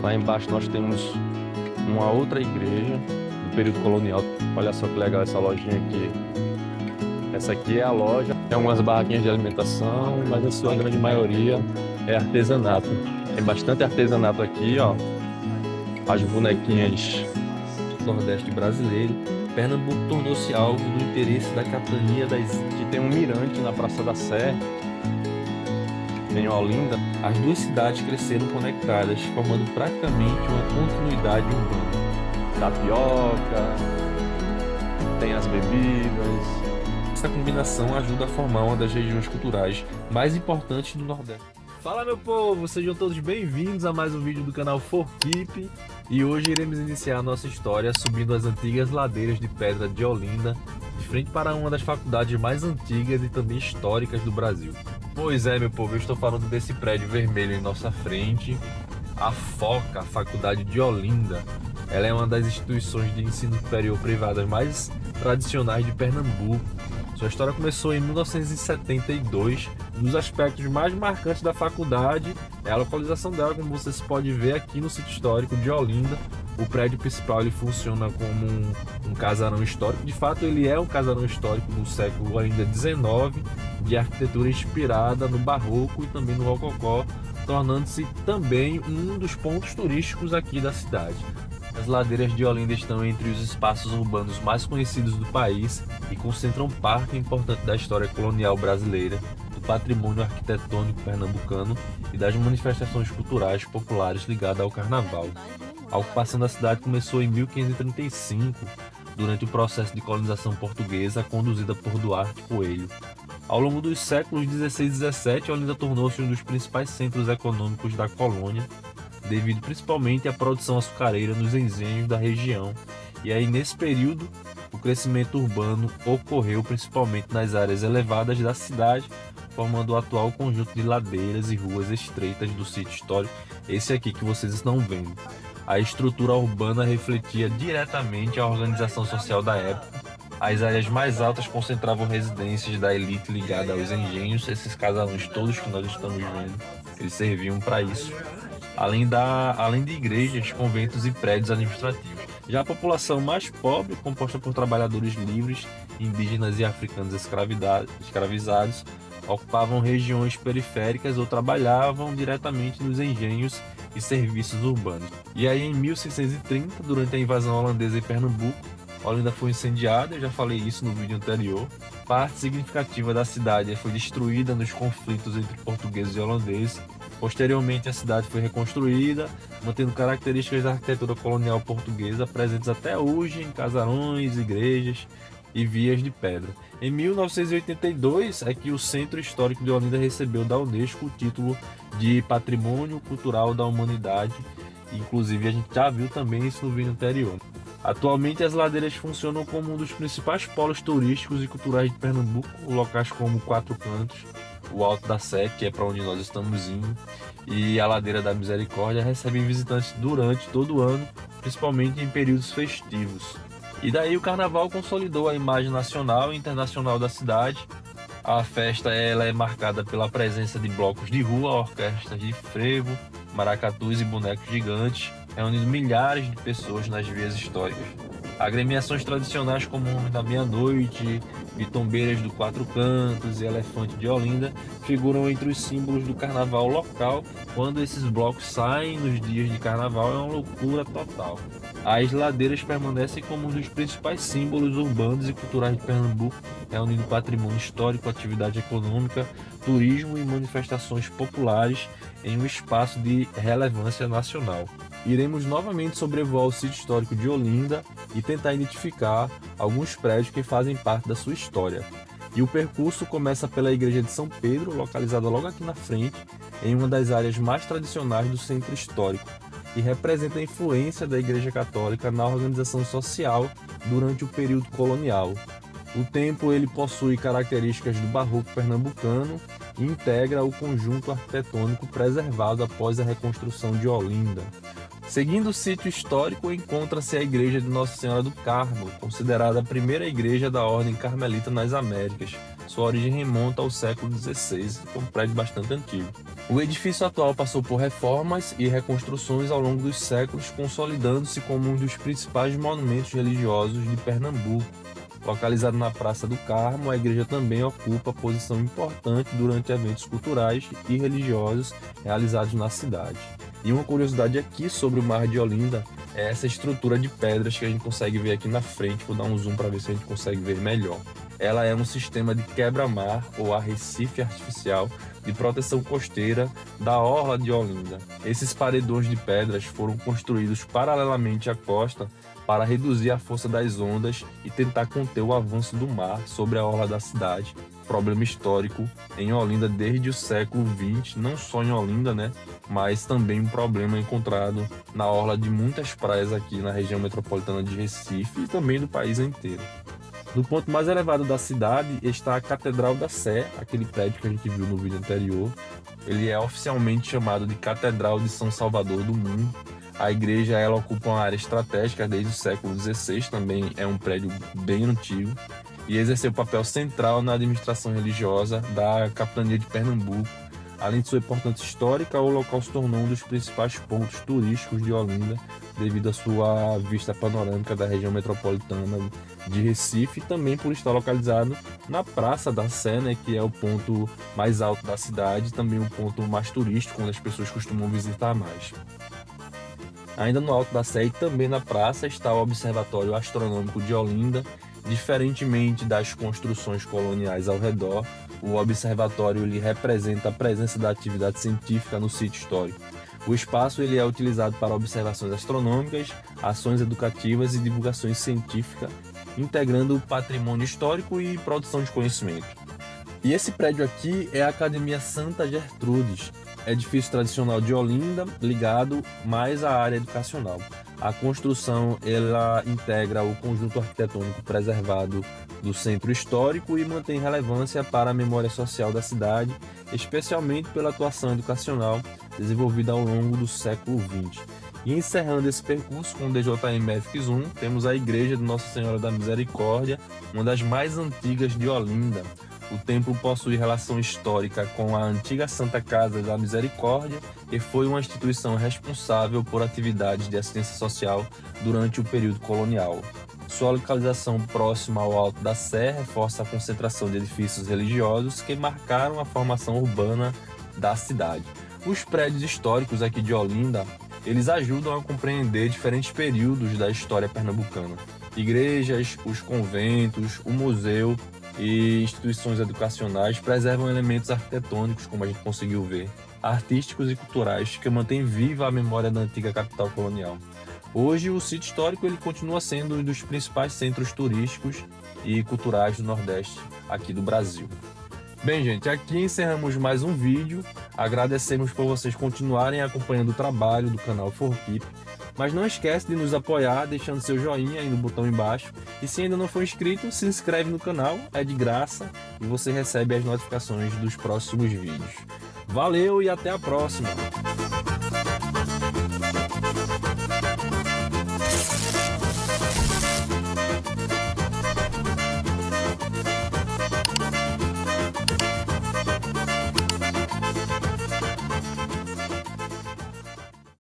Lá embaixo nós temos uma outra igreja do período colonial. Olha só que legal essa lojinha aqui. Essa aqui é a loja. Tem algumas barraquinhas de alimentação, mas a sua grande maioria é artesanato. Tem bastante artesanato aqui, ó. As bonequinhas do Nordeste brasileiro. Pernambuco tornou-se alvo do interesse da capitania das... Que tem um mirante na Praça da Sé, em Olinda. As duas cidades cresceram conectadas, formando praticamente uma continuidade urbana. Tapioca, tem as bebidas. Essa combinação ajuda a formar uma das regiões culturais mais importantes do Nordeste. Fala, meu povo, sejam todos bem-vindos a mais um vídeo do canal Forkeep. E hoje iremos iniciar a nossa história subindo as antigas ladeiras de pedra de Olinda, de frente para uma das faculdades mais antigas e também históricas do Brasil. Pois é, meu povo, eu estou falando desse prédio vermelho em nossa frente, a FOCA, a Faculdade de Olinda. Ela é uma das instituições de ensino superior privadas mais tradicionais de Pernambuco. Sua história começou em 1972. Um dos aspectos mais marcantes da faculdade é a localização dela, como vocês podem ver aqui no sítio histórico de Olinda. O prédio principal ele funciona como um casarão histórico. De fato, ele é um casarão histórico do século ainda XIX, de arquitetura inspirada no barroco e também no rococó, tornando-se também um dos pontos turísticos aqui da cidade. As ladeiras de Olinda estão entre os espaços urbanos mais conhecidos do país e concentram parte importante da história colonial brasileira, do patrimônio arquitetônico pernambucano e das manifestações culturais populares ligadas ao carnaval. A ocupação da cidade começou em 1535, durante o processo de colonização portuguesa conduzida por Duarte Coelho. Ao longo dos séculos XVI e XVII, Olinda tornou-se um dos principais centros econômicos da colônia, devido principalmente à produção açucareira nos engenhos da região. E aí, nesse período, o crescimento urbano ocorreu principalmente nas áreas elevadas da cidade, formando o atual conjunto de ladeiras e ruas estreitas do sítio histórico, esse aqui que vocês estão vendo. A estrutura urbana refletia diretamente a organização social da época. As áreas mais altas concentravam residências da elite ligada aos engenhos, esses casarões todos que nós estamos vendo, eles serviam para isso. Além de igrejas, conventos e prédios administrativos. Já a população mais pobre, composta por trabalhadores livres, indígenas e africanos escravizados, ocupavam regiões periféricas ou trabalhavam diretamente nos engenhos e serviços urbanos. E aí, em 1630, durante a invasão holandesa em Pernambuco, Olinda foi incendiada, eu já falei isso no vídeo anterior. Parte significativa da cidade foi destruída nos conflitos entre portugueses e holandeses. Posteriormente, a cidade foi reconstruída, mantendo características da arquitetura colonial portuguesa presentes até hoje em casarões, igrejas e vias de pedra. Em 1982 é que o Centro Histórico de Olinda recebeu da Unesco o título de Patrimônio Cultural da Humanidade. Inclusive, a gente já viu também isso no vídeo anterior. Atualmente, as ladeiras funcionam como um dos principais polos turísticos e culturais de Pernambuco, locais como Quatro Cantos, o Alto da Sé, que é para onde nós estamos indo, e a Ladeira da Misericórdia recebem visitantes durante todo o ano, principalmente em períodos festivos. E daí o carnaval consolidou a imagem nacional e internacional da cidade. A festa ela é marcada pela presença de blocos de rua, orquestras de frevo, maracatus e bonecos gigantes, reunindo milhares de pessoas nas vias históricas. Agremiações tradicionais como Homem da Meia-Noite, Bitombeiras do Quatro Cantos e Elefante de Olinda figuram entre os símbolos do carnaval local. Quando esses blocos saem nos dias de carnaval é uma loucura total. As ladeiras permanecem como um dos principais símbolos urbanos e culturais de Pernambuco, reunindo patrimônio histórico, atividade econômica, turismo e manifestações populares em um espaço de relevância nacional. Iremos novamente sobrevoar o sítio histórico de Olinda e tentar identificar alguns prédios que fazem parte da sua história. E o percurso começa pela Igreja de São Pedro, localizada logo aqui na frente, em uma das áreas mais tradicionais do centro histórico, e representa a influência da Igreja Católica na organização social durante o período colonial. O templo ele possui características do barroco pernambucano e integra o conjunto arquitetônico preservado após a reconstrução de Olinda. Seguindo o sítio histórico, encontra-se a Igreja de Nossa Senhora do Carmo, considerada a primeira igreja da Ordem Carmelita nas Américas. Sua origem remonta ao século XVI, é um prédio bastante antigo. O edifício atual passou por reformas e reconstruções ao longo dos séculos, consolidando-se como um dos principais monumentos religiosos de Pernambuco. Localizado na Praça do Carmo, a igreja também ocupa posição importante durante eventos culturais e religiosos realizados na cidade. E uma curiosidade aqui sobre o Mar de Olinda é essa estrutura de pedras que a gente consegue ver aqui na frente. Vou dar um zoom para ver se a gente consegue ver melhor. Ela é um sistema de quebra-mar ou arrecife artificial de proteção costeira da orla de Olinda. Esses paredões de pedras foram construídos paralelamente à costa para reduzir a força das ondas e tentar conter o avanço do mar sobre a orla da cidade. Problema histórico em Olinda desde o século XX, não só em Olinda, mas também um problema encontrado na orla de muitas praias aqui na região metropolitana de Recife e também do país inteiro. No ponto mais elevado da cidade está a Catedral da Sé, aquele prédio que a gente viu no vídeo anterior. Ele é oficialmente chamado de Catedral de São Salvador do Mundo. A igreja ela ocupa uma área estratégica desde o século XVI, também é um prédio bem antigo, e exerceu papel central na administração religiosa da capitania de Pernambuco. Além de sua importância histórica, o local se tornou um dos principais pontos turísticos de Olinda, devido à sua vista panorâmica da região metropolitana de Recife, e também por estar localizado na Praça da Sé, que é o ponto mais alto da cidade, também o ponto mais turístico, onde as pessoas costumam visitar mais. Ainda no alto da Sé e também na praça está o Observatório Astronômico de Olinda. Diferentemente das construções coloniais ao redor, o observatório ele representa a presença da atividade científica no sítio histórico. O espaço ele é utilizado para observações astronômicas, ações educativas e divulgações científicas, integrando o patrimônio histórico e produção de conhecimento. E esse prédio aqui é a Academia Santa Gertrudes, edifício tradicional de Olinda, ligado mais à área educacional. A construção ela integra o conjunto arquitetônico preservado do centro histórico e mantém relevância para a memória social da cidade, especialmente pela atuação educacional desenvolvida ao longo do século XX. E encerrando esse percurso com o DJM FX1, temos a Igreja de Nossa Senhora da Misericórdia, uma das mais antigas de Olinda. O templo possui relação histórica com a antiga Santa Casa da Misericórdia e foi uma instituição responsável por atividades de assistência social durante o período colonial. Sua localização próxima ao Alto da Sé reforça a concentração de edifícios religiosos que marcaram a formação urbana da cidade. Os prédios históricos aqui de Olinda, eles ajudam a compreender diferentes períodos da história pernambucana. Igrejas, os conventos, o museu e instituições educacionais preservam elementos arquitetônicos, como a gente conseguiu ver, artísticos e culturais, que mantêm viva a memória da antiga capital colonial. Hoje, o sítio histórico ele continua sendo um dos principais centros turísticos e culturais do Nordeste, aqui do Brasil. Bem, gente, aqui encerramos mais um vídeo. Agradecemos por vocês continuarem acompanhando o trabalho do canal ForKeep. Mas não esquece de nos apoiar deixando seu joinha aí no botão embaixo. E se ainda não for inscrito, se inscreve no canal, é de graça e você recebe as notificações dos próximos vídeos. Valeu e até a próxima!